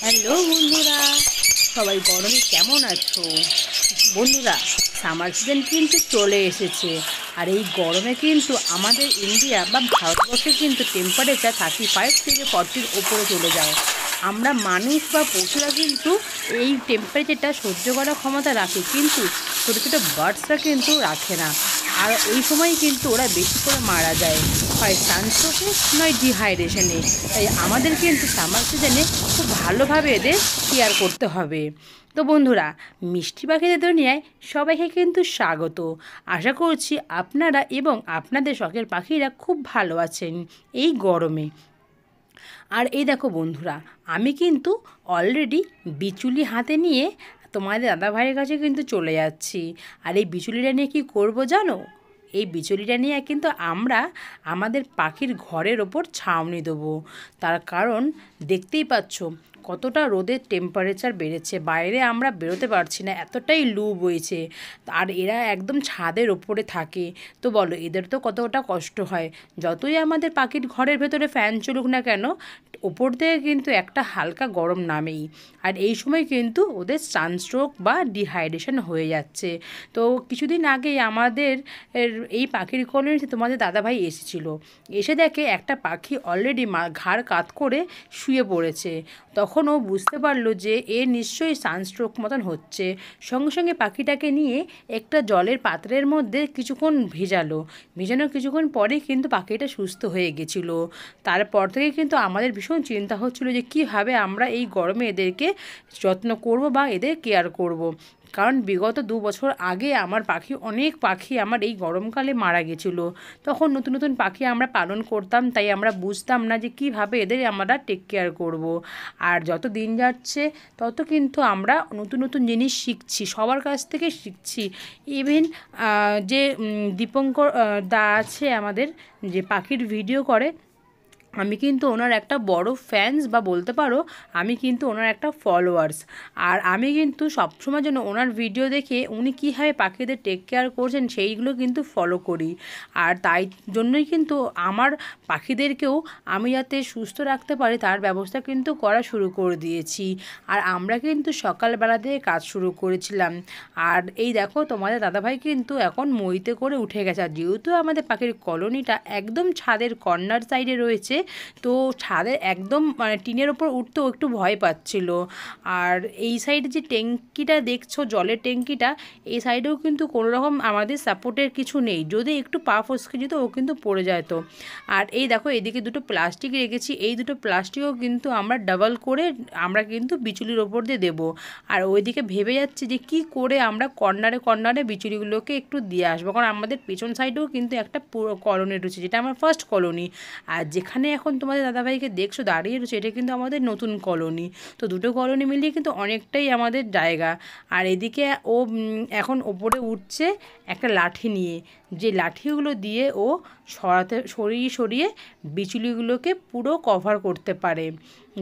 Hello বন্ধুরা, সবাই গরমে কেমন আছো? বন্ধুরা, সামার সিজন কিন্তু চলে এসেছে। আর এই গরমে কিন্তু আমাদের ইন্ডিয়া বা ভারতবর্ষে কিন্তু টেম্পারেচার 35 থেকে 40-র ওপরে চলে যায়। আমরা মানুষ বা পশুরা কিন্তু এই টেম্পারেচারটা সহ্য করার ক্ষমতা রাখে, কিন্তু ছোটো ছোটো বার্ডসরা কিন্তু রাখে না। আর এই সময় কিন্তু ওরা বেশি করে মারা যায়, হয় সানস্ট্রোকে নয় ডিহাইড্রেশনে। তাই আমাদের কিন্তু সামার সিজনে খুব ভালোভাবে এদের কেয়ার করতে হবে। তো বন্ধুরা, মিষ্টি পাখিদের দুনিয়ায় সবাইকে কিন্তু স্বাগত। আশা করছি আপনারা এবং আপনাদের শখের পাখিরা খুব ভালো আছেন এই গরমে। আর এই দেখো বন্ধুরা, আমি কিন্তু অলরেডি বিচুলি হাতে নিয়ে তোমাদের দাদা ভাইয়ের কাছে কিন্তু চলে যাচ্ছি। আর এই বিচুলিটা নিয়ে কী করবো জানো? এই বিচুলিটা নিয়ে কিন্তু আমরা আমাদের পাখির ঘরের ওপর ছাউনি দেবো। তার কারণ দেখতেই পাচ্ছ কতটা রোদের টেম্পারেচার বেড়েছে, বাইরে আমরা বেরোতে পারছি না, এতটাই লু বইছে। আর এরা একদম ছাদের ওপরে থাকে, তো বলো এদের তো কতটা কষ্ট হয়। যতই আমাদের পাখির ঘরের ভেতরে ফ্যান চলুক না কেন, ওপর থেকে কিন্তু একটা হালকা গরম নামেই। আর এই সময় কিন্তু ওদের সানস্ট্রোক বা ডিহাইড্রেশন হয়ে যাচ্ছে। তো কিছুদিন আগেই আমাদের এই পাখির কলোনিতে তোমাদের দাদাভাই এসেছিল, এসে দেখে একটা পাখি অলরেডি ঘাড় কাত করে শুয়ে পড়েছে। তখন ও বুঝতে পারলো যে এ নিশ্চয়ই সানস্ট্রোক মতন হচ্ছে। সঙ্গে সঙ্গে পাখিটাকে নিয়ে একটা জলের পাত্রের মধ্যে কিছুক্ষণ ভেজানোর কিছুক্ষণ পরেই কিন্তু পাখিটা সুস্থ হয়ে গেছিলো। তারপর থেকে কিন্তু আমাদের ভীষণ চিন্তা হচ্ছিলো যে কীভাবে আমরা এই গরমে এদেরকে যত্ন করব বা এদের কেয়ার করব। কারণ বিগত 2 বছর আগে অনেক পাখি আমার এই গরমকালে মারা গেছিলো। তখন নতুন নতুন পাখি আমরা পালন করতাম, তাই আমরা বুঝতাম না যে কীভাবে এদের আমরা টেক কেয়ার করব। আর যত দিন যাচ্ছে তত কিন্তু আমরা নতুন নতুন জিনিস শিখছি, সবার কাছ থেকে শিখছি। ইভেন যে দীপঙ্কর দা আছে আমাদের, যে পাখির ভিডিও করে, আমি কিন্তু ওনার একটা বড় ফ্যানস বা বলতে পারো আমি কিন্তু ওনার একটা ফলোয়ার্স। আর আমি কিন্তু সবসময় যেন ওনার ভিডিও দেখে উনি কীভাবে পাখিদের টেক কেয়ার করছেন সেইগুলো কিন্তু ফলো করি। আর তাই জন্যই কিন্তু আমার পাখিদেরকেও আমি যাতে সুস্থ রাখতে পারি তার ব্যবস্থা কিন্তু করা শুরু করে দিয়েছি। আর আমরা কিন্তু সকালবেলা থেকে কাজ শুরু করেছিলাম। আর এই দেখো তোমাদের দাদাভাই কিন্তু এখন মইতে করে উঠে গেছে। আর যেহেতু আমাদের পাখির কলোনিটা একদম ছাদের কর্নার সাইডে রয়েছে, তো ছাদের একদম মানে টিনের ওপর উঠতেও একটু ভয় পাচ্ছিল। আর এই সাইডে যে ট্যাঙ্কিটা দেখছো, জলের ট্যাঙ্কিটা, এই সাইডেও কিন্তু কোনো রকম আমাদের সাপোর্টের কিছু নেই, যদি একটু পা ফসকে যেত ও কিন্তু পড়ে যেত। আর এই দেখো এদিকে দুটো প্লাস্টিক রেখেছি, এই দুটো প্লাস্টিকও কিন্তু আমরা ডাবল করে আমরা কিন্তু বিচুলির ওপর দিয়ে দেবো। আর ওইদিকে ভেবে যাচ্ছি যে কি করে আমরা কর্নারে কর্নারে বিচুলিগুলোকে একটু দিয়ে আসবো, কারণ আমাদের পেছন সাইডেও কিন্তু একটা পুরো কলোনি রয়েছে, যেটা আমার ফার্স্ট কলোনি। আর যেখানে এখন তোমাদের দাদাভাইকে দেখছো দাঁড়িয়ে রয়েছে, এটা কিন্তু আমাদের নতুন কলোনি। তো দুটো কলোনি মিলিয়ে কিন্তু অনেকটাই আমাদের জায়গা। আর এদিকে ও এখন ওপরে উঠছে একটা লাঠি নিয়ে, যে লাঠিগুলো দিয়ে ও সরিয়ে সরিয়ে বিচুলিগুলোকে পুরো কভার করতে পারে।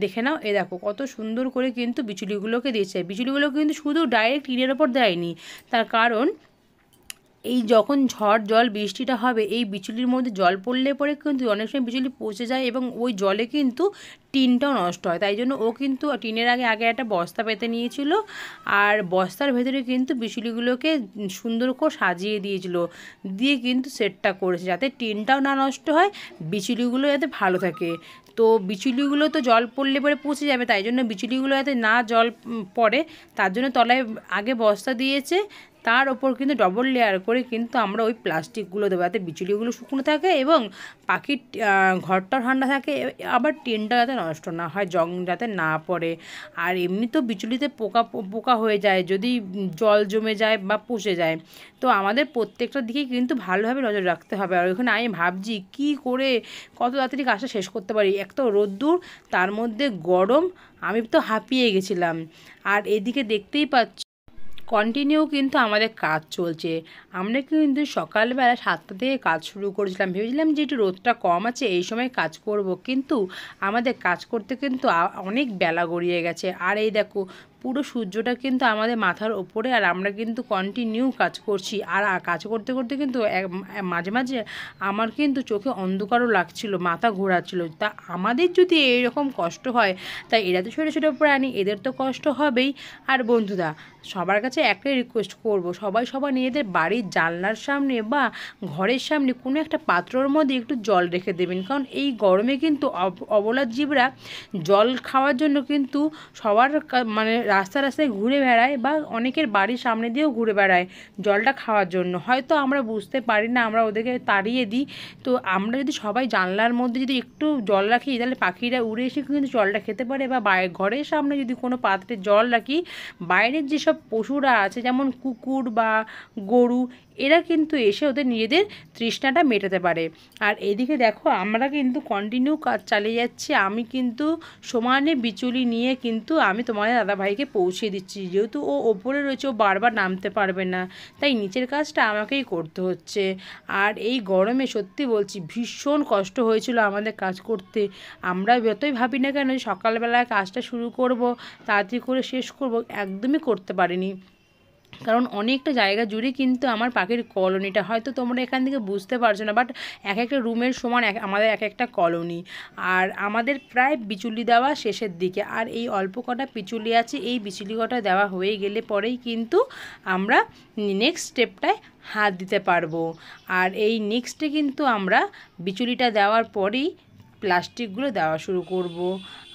দেখে নাও, এ দেখো কত সুন্দর করে কিন্তু বিচুলিগুলোকে দিয়েছে। বিচুলিগুলো কিন্তু শুধু ডাইরেক্ট টিনের ওপর দেয়নি, তার কারণ এই যখন ঝড় জল বৃষ্টিটা হবে, এই বিচুলির মধ্যে জল পড়লে পরে কিন্তু অনেক সময় বিচুলি পচে যায় এবং ওই জলে কিন্তু টিনটাও নষ্ট হয়। তাই জন্য ও কিন্তু টিনের আগে আগে একটা বস্তা পেতে নিয়েছিল, আর বস্তার ভেতরে কিন্তু বিচুলিগুলোকে সুন্দর করে সাজিয়ে দিয়েছিল, দিয়ে কিন্তু সেটটা করেছে যাতে টিনটাও না নষ্ট হয়, বিচুলিগুলো যাতে ভালো থাকে। তো বিচুলিগুলো তো জল পড়লে পরে পচে যাবে, তাই জন্য বিচুলিগুলো যাতে না জল পড়ে তার জন্য তলায় আগে বস্তা দিয়েছে, তার ওপর কিন্তু ডবল লেয়ার করে কিন্তু আমরা ওই প্লাস্টিকগুলো দেবো যাতে বিচুলিগুলো শুকনো থাকে এবং পাখির ঘরটাও ঠান্ডা থাকে, আবার টিনটা যাতে নষ্ট না হয়, জং যাতে না পড়ে। আর এমনি তো বিচুলিতে পোকা পোকা হয়ে যায় যদি জল জমে যায় বা পচে যায়। তো আমাদের প্রত্যেকটা দিকেই কিন্তু ভালোভাবে নজর রাখতে হবে। আর ওইখানে আমি ভাবছি কী করে কত তাড়াতাড়ি কাজটা শেষ করতে পারি, এক তো রোদ্দুর, তার মধ্যে গরম, আমি তো হাঁপিয়ে গেছিলাম। আর এদিকে দেখতেই পাচ্ছ কন্টিনিউ কিন্তু আমাদের কাজ চলছে। আমরা কিন্তু সকালবেলা 7টা থেকে কাজ শুরু করেছিলাম, ভেবেছিলাম যে একটু রোদটা কম আছে এই সময় কাজ করব, কিন্তু আমাদের কাজ করতে কিন্তু অনেক বেলা গড়িয়ে গেছে। আর এই দেখো পুরো সূর্যটা কিন্তু আমাদের মাথার ওপরে, আর আমরা কিন্তু কন্টিনিউ কাজ করছি। আর কাজ করতে করতে কিন্তু মাঝে মাঝে আমার কিন্তু চোখে অন্ধকারও লাগছিল, মাথা ঘোরাচ্ছিল। তা আমাদের যদি এইরকম কষ্ট হয়, তাই এরা তো ছোটো ছোটো প্রাণী, এদের তো কষ্ট হবেই। আর বন্ধুরা, সবার কাছে একটাই রিকোয়েস্ট করব, সবাই সবার নিজেদের বাড়ির জানলার সামনে বা ঘরের সামনে কোনো একটা পাত্রর মধ্যে একটু জল রেখে দেবেন। কারণ এই গরমে কিন্তু অবলা জীবরা জল খাওয়ার জন্য কিন্তু সবার মানে রাস্তায় ঘুরে বেড়ায়, বা অনেকের বাড়ির সামনে দিয়েও ঘুরে বেড়ায় জলটা খাওয়ার জন্য। হয়তো আমরা বুঝতে পারি না, আমরা ওদেরকে তাড়িয়ে দিই। তো আমরা যদি সবাই জানলার মধ্যে যদি একটু জল রাখি, তাহলে পাখিরা উড়ে এসে কিন্তু জলটা খেতে পারে। বা ঘরের সামনে যদি কোনো পাত্রে জল রাখি, বাইরের যেসব পশুরা আছে যেমন কুকুর বা গরু, এরা কিন্তু এসে ওদের নিজেদের তৃষ্ণাটা মেটাতে পারে। আর এদিকে দেখো, আমরা কিন্তু কন্টিনিউ কাজ চালিয়ে যাচ্ছি। আমি কিন্তু সমানে বিচুলি নিয়ে কিন্তু আমি তোমাদের দাদাভাইকে পৌঁছে দিচ্ছি। যেহেতু ও ওপরে রয়েছে, ও বারবার নামতে পারবে না, তাই নিচের কাজটা আমাকেই করতে হচ্ছে। আর এই গরমে সত্যি বলছি, ভীষণ কষ্ট হয়েছিল আমাদের কাজ করতে। আমরা যতই ভাবি না কেন সকালবেলায় কাজটা শুরু করব, তাড়াতাড়ি করে শেষ করব, একদমই করতে পারিনি। কারণ অনেকটা জায়গা জুড়ে কিন্তু আমার পাখির কলোনিটা, হয়তো তোমরা এখান থেকে বুঝতে পারছো না, বাট এক একটা রুমের সমান আমাদের এক একটা কলোনি। আর আমাদের প্রায় বিচুলি দেওয়া শেষের দিকে, আর এই অল্প কটা বিচুলি আছে, এই বিচুলি কটা দেওয়া হয়ে গেলে পরেই কিন্তু আমরা নেক্সট স্টেপটায় হাত দিতে পারবো। আর এই নেক্সটে কিন্তু আমরা বিচুলিটা দেওয়ার পরেই প্লাস্টিকগুলো দেওয়া শুরু করব।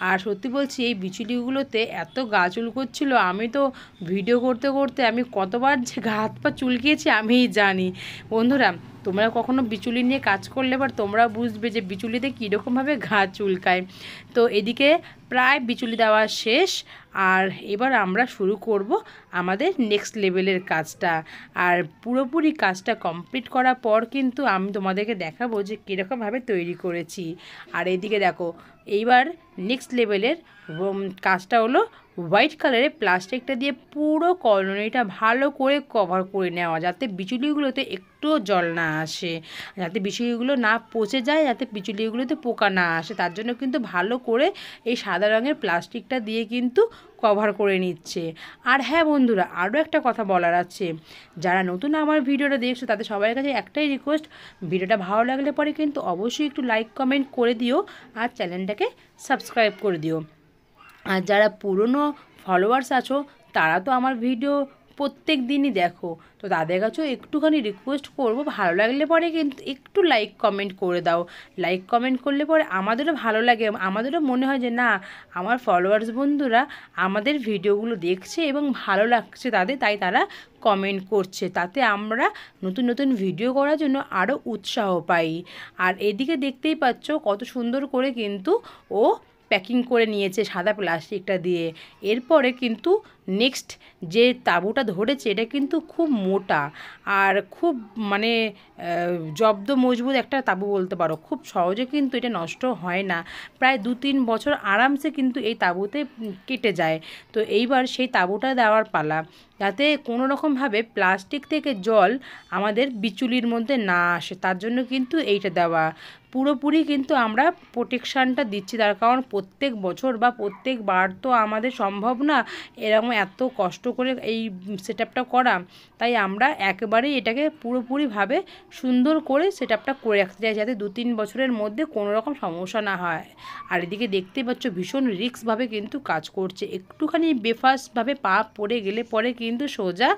আর সত্যি বলছি, এই বিচুলিগুলোতে এত গা চুলকোচ্ছিল, আমি তো ভিডিও করতে করতে আমি কতবার যে হাত পা চুলকিয়েছি আমিই জানি। বন্ধুরা, তোমরা কখনো বিচুলি নিয়ে কাজ করলে এবার তোমরা বুঝবে যে বিচুলিতে কীরকমভাবে গা চুলকায়। তো এদিকে প্রায় বিচুলি দেওয়া শেষ, আর এবার আমরা শুরু করব আমাদের নেক্সট লেভেলের কাজটা। আর পুরোপুরি কাজটা কমপ্লিট করার পর কিন্তু আমি তোমাদেরকে দেখাবো যে কীরকমভাবে তৈরি করেছি। আর এদিকে দেখো, এইবার নেক্সট লেভেলের কাজটা হলো হোয়াইট কালারের প্লাস্টিকটা দিয়ে পুরো কলোনিটা ভালো করে কভার করে নেওয়া, যাতে বিচুলিগুলোতে একটুও জল না আসে, যাতে বিচুলিগুলো না পচে যায়, যাতে বিচুলিগুলোতে পোকা না আসে। তার জন্য কিন্তু ভালো করে এই সাদা রঙের প্লাস্টিকটা দিয়ে কিন্তু কভার করে নিচ্ছে। আর হ্যাঁ বন্ধুরা, আরও একটা কথা বলার আছে, যারা নতুন আমার ভিডিওটা দেখছো তাদের সবার কাছে একটাই রিকোয়েস্ট, ভিডিওটা ভালো লাগলে পরে কিন্তু অবশ্যই একটু লাইক কমেন্ট করে দিও, আর চ্যানেলটাকে সাবস্ক্রাইব করে দিও। আর যারা পুরনো ফলোয়ার্স আছো, তারা তো আমার ভিডিও প্রত্যেক দিনই দেখো, তো তাদের কাছেও একটুখানি রিকোয়েস্ট করব, ভালো লাগলে পরে কিন্তু একটু লাইক কমেন্ট করে দাও। লাইক কমেন্ট করলে পরে আমাদেরও ভালো লাগে, আমাদেরও মনে হয় যে না, আমার ফলোয়ার্স বন্ধুরা আমাদের ভিডিওগুলো দেখছে এবং ভালো লাগছে তাদের, তাই তারা কমেন্ট করছে, তাতে আমরা নতুন নতুন ভিডিও করার জন্য আরও উৎসাহ পাই। আর এদিকে দেখতেই পাচ্ছ কত সুন্দর করে কিন্তু ও প্যাকিং করে নিয়েছে সাদা প্লাস্টিকটা দিয়ে। এরপরে কিন্তু নেক্সট যে তাঁবুটা ধরেছে, এটা কিন্তু খুব মোটা আর খুব মানে জব্দ মজবুত একটা তাঁবু বলতে পারো। খুব সহজে কিন্তু এটা নষ্ট হয় না, প্রায় 2-3 বছর আরামসে কিন্তু এই তাঁবুতে কেটে যায়। তো এইবার সেই তাঁবুটা দেওয়ার পালা, যাতে কোনো রকমভাবে প্লাস্টিক থেকে জল আমাদের বিচুলির মধ্যে না আসে, তার জন্য কিন্তু এইটা দেওয়া। পুরোপুরি কিন্তু আমরা প্রোটেকশানটা দিচ্ছি, তার কারণ প্রত্যেক বছর বা প্রত্যেকবার তো আমাদের সম্ভব না এরকম এত কষ্ট করে এই সেটআপটা করা, তাই আমরা একেবারেই এটাকে পুরোপুরিভাবে সুন্দর করে সেটআপটা করে রাখতে চাই, যাতে 2-3 বছরের মধ্যে কোনো রকম সমস্যা না হয়। আর এদিকে দেখতে পাচ্ছ ভীষণ রিস্কভাবে কিন্তু কাজ করছে, একটুখানি বেফাসভাবে পা পড়ে গেলে পরে কিন্তু সোজা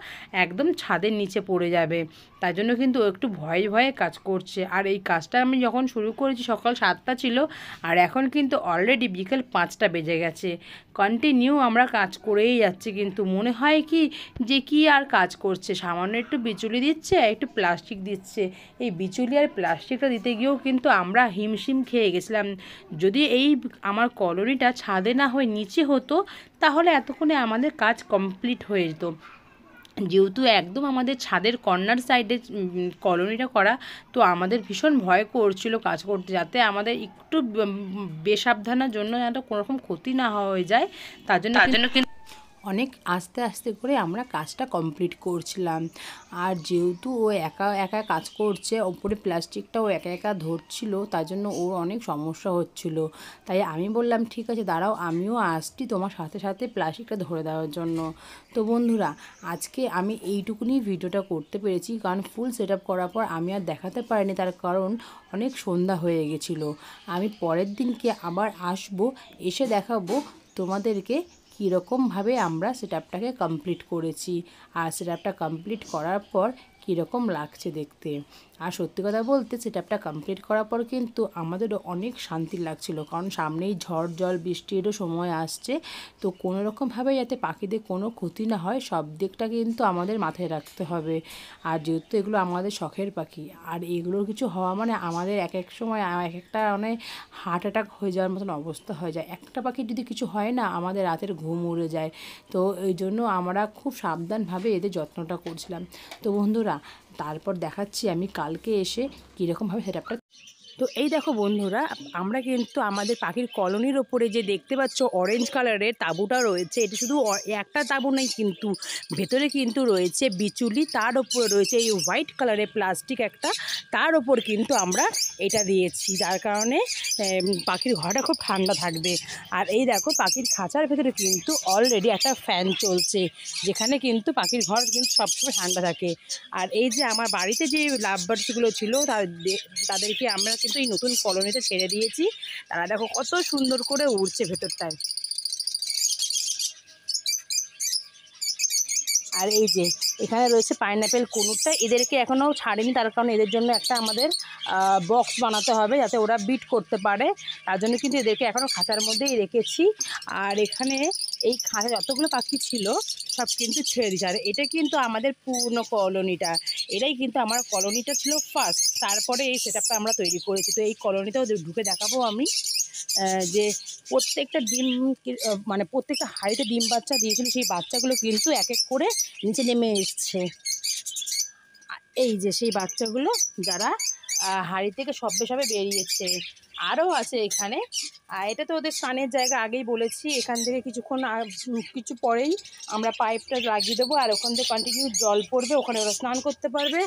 একদম ছাদের নিচে পড়ে যাবে, তাই জন্য কিন্তু ও একটু ভয়ে ভয়ে কাজ করছে। আর এই কাজটা আমি যখন শুরু করেছি সকাল 7টা ছিল, আর এখন কিন্তু অলরেডি বিকেল 5টা বেজে গেছে। কন্টিনিউ আমরা কাজ করেই যাচ্ছি, কিন্তু মনে হয় কি যে কি আর কাজ করছে, সামান্য একটু বিচুলি দিচ্ছে, একটু প্লাস্টিক দিচ্ছে। এই বিচুলি আর প্লাস্টিকটা দিতে গিয়েও কিন্তু আমরা হিমশিম খেয়ে গেছিলাম। যদি এই আমার কলোনিটা ছাদে না হয়ে নিচে হতো, তাহলে এতক্ষণে আমাদের কাজ কমপ্লিট হয়ে যেত। যেহেতু একদম আমাদের ছাদের কর্নার সাইডে কলোনিটা করা, তো আমাদের ভীষণ ভয় করছিল কাজ করতে, যাতে আমাদের একটু বেসাবধানের জন্য যাতে কোনোরকম ক্ষতি না হয়ে যায়, তার জন্য কিন্তু অনেক আস্তে আস্তে করে আমরা কাজটা কমপ্লিট করছিলাম। আর যেহেতু ও একা একা কাজ করছে, ওপরে প্লাস্টিকটা ও একা একা ধরছিল, তার জন্য ওর অনেক সমস্যা হচ্ছিল। তাই আমি বললাম ঠিক আছে দাঁড়াও, আমিও আসছি তোমার সাথে সাথে প্লাস্টিকটা ধরে দেওয়ার জন্য। তো বন্ধুরা, আজকে আমি এইটুকুনি ভিডিওটা করতে পেরেছি, কারণ ফুল সেট আপ করার পর আমি আর দেখাতে পারিনি, তার কারণ অনেক সন্ধ্যা হয়ে গেছিলো। আমি পরের দিনকে আবার আসবো, এসে দেখাবো তোমাদেরকে কীরকমভাবে আমরা সেটআপটাকে কমপ্লিট করেছি, আর সেটআপটা কমপ্লিট করার পর কীরকম লাগছে দেখতে। আর সত্যি কথা বলতে সেটআপটা কমপ্লিট করার পর কিন্তু আমাদেরও অনেক শান্তি লাগছিল, কারণ সামনেই ঝড় জল বৃষ্টিরও সময় আসছে। তো কোনো রকমভাবে যাতে পাখিদের কোনো ক্ষতি না হয়, সব দিকটা কিন্তু আমাদের মাথায় রাখতে হবে। আর যেহেতু এগুলো আমাদের শখের পাখি, আর এগুলোর কিছু হওয়া মানে আমাদের এক এক সময় এক একটা মানে হার্ট অ্যাটাক হয়ে যাওয়ার মতন অবস্থা হয়ে যায়। একটা পাখির যদি কিছু হয় না, আমাদের রাতের ঘুম উড়ে যায়। তো এই জন্য আমরা খুব সাবধানভাবে এদের যত্নটা করছিলাম। তো বন্ধুরা, তারপর দেখাচ্ছি আমি কালকে এসে কীরকমভাবে সেটআপটা। তো এই দেখো বন্ধুরা, আমরা কিন্তু আমাদের পাখির কলোনির ওপরে যে দেখতে পাচ্ছ অরেঞ্জ কালারের তাঁবুটা রয়েছে, এটা শুধু একটা তাঁবু নেই, কিন্তু ভেতরে কিন্তু রয়েছে বিচুলি, তার ওপরে রয়েছে এই হোয়াইট কালারের প্লাস্টিক একটা, তার ওপর কিন্তু আমরা এটা দিয়েছি, যার কারণে পাখির ঘরটা খুব ঠান্ডা থাকবে। আর এই দেখো পাখির খাঁচার ভেতরে কিন্তু অলরেডি একটা ফ্যান চলছে, যেখানে কিন্তু পাখির ঘর কিন্তু সবসময় ঠান্ডা থাকে। আর এই যে আমার বাড়িতে যে লাভ বার্ডসগুলো ছিল, তাদেরকে আমরা কিন্তু এই নতুন কলোনিতে ছেড়ে দিয়েছি। তারা দেখো কত সুন্দর করে উড়ছে ভেতরটায়। আর এই যে এখানে রয়েছে পাইনঅ্যাপেল কুনুরটা, এদেরকে এখনও ছাড়েনি, তার কারণ এদের জন্য একটা আমাদের বক্স বানাতে হবে যাতে ওরা বিট করতে পারে, তার জন্য কিন্তু এদেরকে এখনও খাঁচার মধ্যেই রেখেছি। আর এখানে এই খাঁচা যতগুলো পাখি ছিল সব কিন্তু ছেড়ে দিচ্ছে। আর এটা কিন্তু আমাদের পুরনো কলোনিটা, এটাই কিন্তু আমার কলোনিটা ছিল ফার্স্ট, তারপরে এই সেটআপটা আমরা তৈরি করেছি। তো এই কলোনিটাও ঢুকে দেখাবো আমি, যে প্রত্যেকটা ডিম মানে প্রত্যেকটা হাঁড়িতে ডিম বাচ্চা দিয়েছিল, সেই বাচ্চাগুলো কিন্তু এক এক করে নিচে নেমে এসছে। এই যে সেই বাচ্চাগুলো যারা হাঁড়ি থেকে সবে সবে বেরিয়েছে, আরও আছে এখানে। এটা তো ওদের স্নানের জায়গা, আগেই বলেছি। এখান থেকে কিছু পরেই আমরা পাইপটা লাগিয়ে দেবো, আর ওখান থেকে কন্টিনিউ জল পড়বে, ওখানে ওরা স্নান করতে পারবে।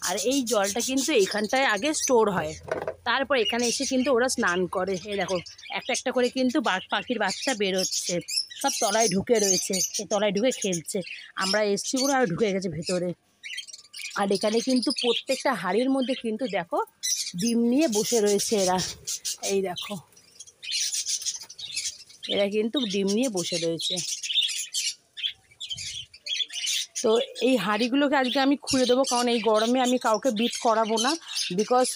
আর এই জলটা কিন্তু এইখানটায় আগে স্টোর হয়, তারপর এখানে এসে কিন্তু ওরা স্নান করে। এই দেখো একটা একটা করে কিন্তু পাখির বাচ্চা বেরোচ্ছে, সব তলায় ঢুকে রয়েছে, এই তলায় ঢুকে খেলছে। আমরা এসছি বলে আর ঢুকে গেছে ভেতরে। আর এখানে কিন্তু প্রত্যেকটা হাঁড়ির মধ্যে কিন্তু দেখো ডিম নিয়ে বসে রয়েছে এরা। এই দেখো এরা কিন্তু ডিম নিয়ে বসে রয়েছে। তো এই হাঁড়িগুলোকে আজকে আমি খুলে দেবো, কারণ এই গরমে আমি কাউকে বিট করাবো না, বিকজ